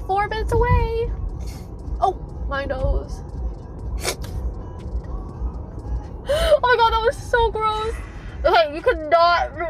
4 minutes away. Oh, my nose. Oh my god, that was so gross. Okay, you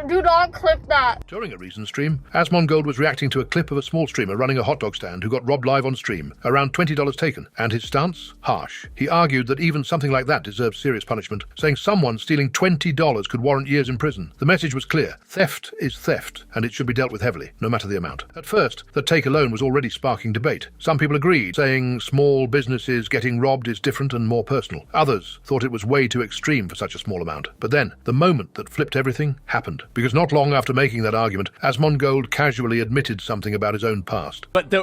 do not clip that. During a recent stream, Asmongold was reacting to a clip of a small streamer running a hot dog stand who got robbed live on stream, around $20 taken, and his stance? Harsh. He argued that even something like that deserved serious punishment, saying someone stealing $20 could warrant years in prison. The message was clear. Theft is theft, and it should be dealt with heavily, no matter the amount. At first, the take alone was already sparking debate. Some people agreed, saying small businesses getting robbed is different and more personal. Others thought it was way too extreme for such a small amount. But then, the moment that flipped everything happened, because not long after making that argument, Asmongold casually admitted something about his own past. But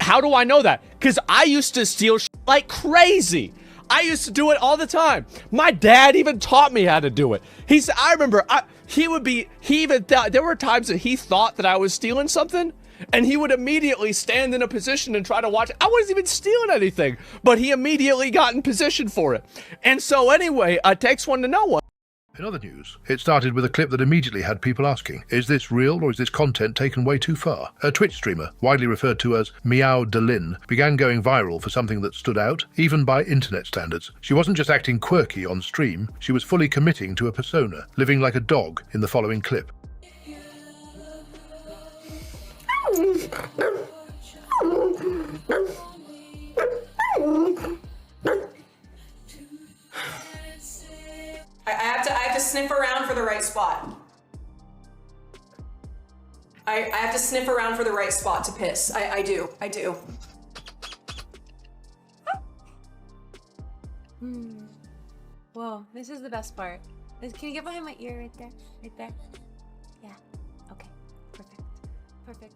how do I know that? Because I used to steal like crazy. I used to do it all the time. My dad even taught me how to do it. I remember there were times that he thought that I was stealing something, and he would immediately stand in a position and try to watch it. I wasn't even stealing anything, but he immediately got in position for it. And so anyway, it takes one to know one. In other news, it started with a clip that immediately had people asking, is this real or is this content taken way too far? A Twitch streamer, widely referred to as Meow Delin, began going viral for something that stood out, even by internet standards. She wasn't just acting quirky on stream, she was fully committing to a persona, living like a dog in the following clip. I have to sniff around for the right spot. I have to sniff around for the right spot to piss. I do. Whoa, this is the best part. Can you get behind my ear right there? Right there? Yeah. Okay. Perfect.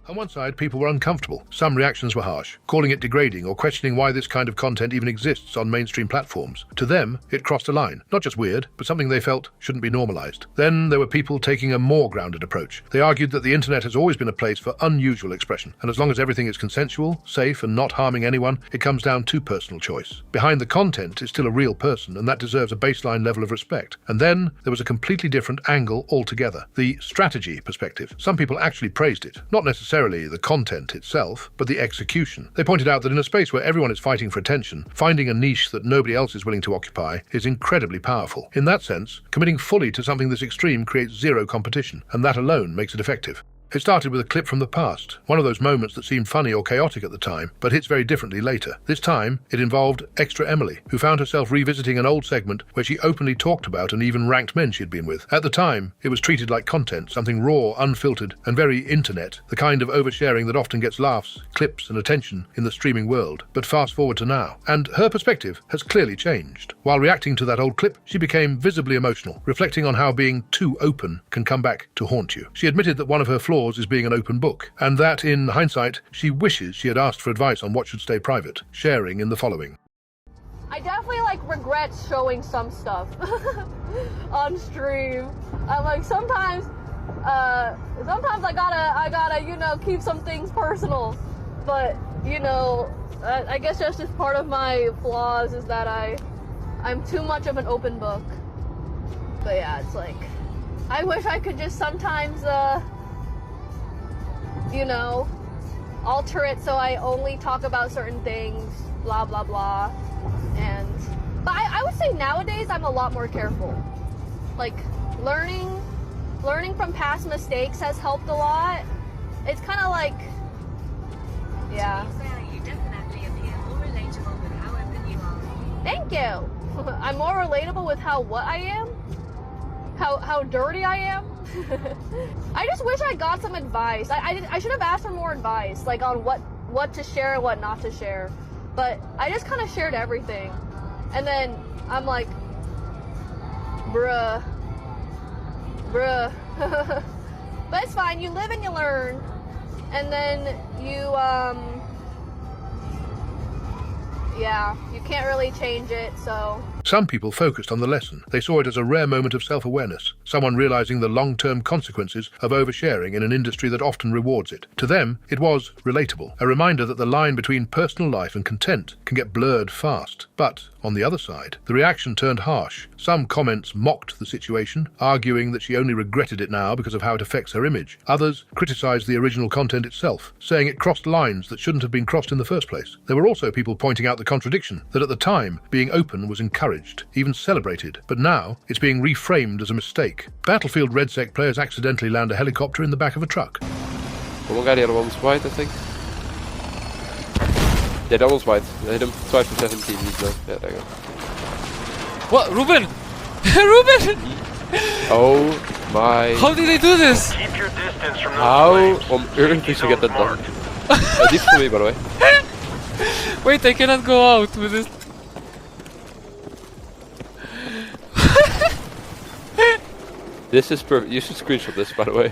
On one side, people were uncomfortable. Some reactions were harsh, calling it degrading or questioning why this kind of content even exists on mainstream platforms. To them, it crossed a line. Not just weird, but something they felt shouldn't be normalized. Then there were people taking a more grounded approach. They argued that the internet has always been a place for unusual expression, and as long as everything is consensual, safe, and not harming anyone, it comes down to personal choice. Behind the content is still a real person, and that deserves a baseline level of respect. And then there was a completely different angle altogether. The strategy perspective. Some people actually praised it. Not necessarily the content itself, but the execution. They pointed out that in a space where everyone is fighting for attention, finding a niche that nobody else is willing to occupy is incredibly powerful. In that sense, committing fully to something this extreme creates zero competition, and that alone makes it effective. It started with a clip from the past, one of those moments that seemed funny or chaotic at the time, but hits very differently later. This time, it involved ExrtaEmily, who found herself revisiting an old segment where she openly talked about and even ranked men she'd been with. At the time, it was treated like content, something raw, unfiltered, and very internet, the kind of oversharing that often gets laughs, clips, and attention in the streaming world. But fast forward to now, and her perspective has clearly changed. While reacting to that old clip, she became visibly emotional, reflecting on how being too open can come back to haunt you. She admitted that one of her flaws is being an open book, and that, in hindsight, she wishes she had asked for advice on what should stay private, sharing in the following. I definitely regret showing some stuff on stream. I'm sometimes I gotta keep some things personal, but I guess that's just part of my flaws, is that I'm too much of an open book. But yeah, it's I wish I could just sometimes alter it so I only talk about certain things, blah blah blah. But I would say nowadays I'm a lot more careful. Learning from past mistakes has helped a lot. It's kind of yeah. You definitely appear more relatable with how open you are. Thank you. I'm more relatable with what I am? How dirty I am? I just wish I got some advice. I should have asked for more advice, on what to share and what not to share. But I just kind of shared everything. And then I'm bruh. But it's fine, you live and you learn. And then you can't really change it, so. Some people focused on the lesson. They saw it as a rare moment of self-awareness, someone realizing the long-term consequences of oversharing in an industry that often rewards it. To them, it was relatable, a reminder that the line between personal life and content can get blurred fast. But, on the other side, the reaction turned harsh. Some comments mocked the situation, arguing that she only regretted it now because of how it affects her image. Others criticized the original content itself, saying it crossed lines that shouldn't have been crossed in the first place. There were also people pointing out the contradiction, that at the time, being open was encouraged, even celebrated, but now it's being reframed as a mistake. Battlefield RedSec players accidentally land a helicopter in the back of a truck. One guy, the other one's white, I think. Yeah, that one's white. I hit him twice for 17. He's low. Yeah, there you go. What? Ruben! Ruben! Oh my. How did they do this? Keep your distance from those How flames. on earth did you get that done? Deep for me, by the way. Wait, I cannot go out with this. This is perfect. You should screenshot this, by the way.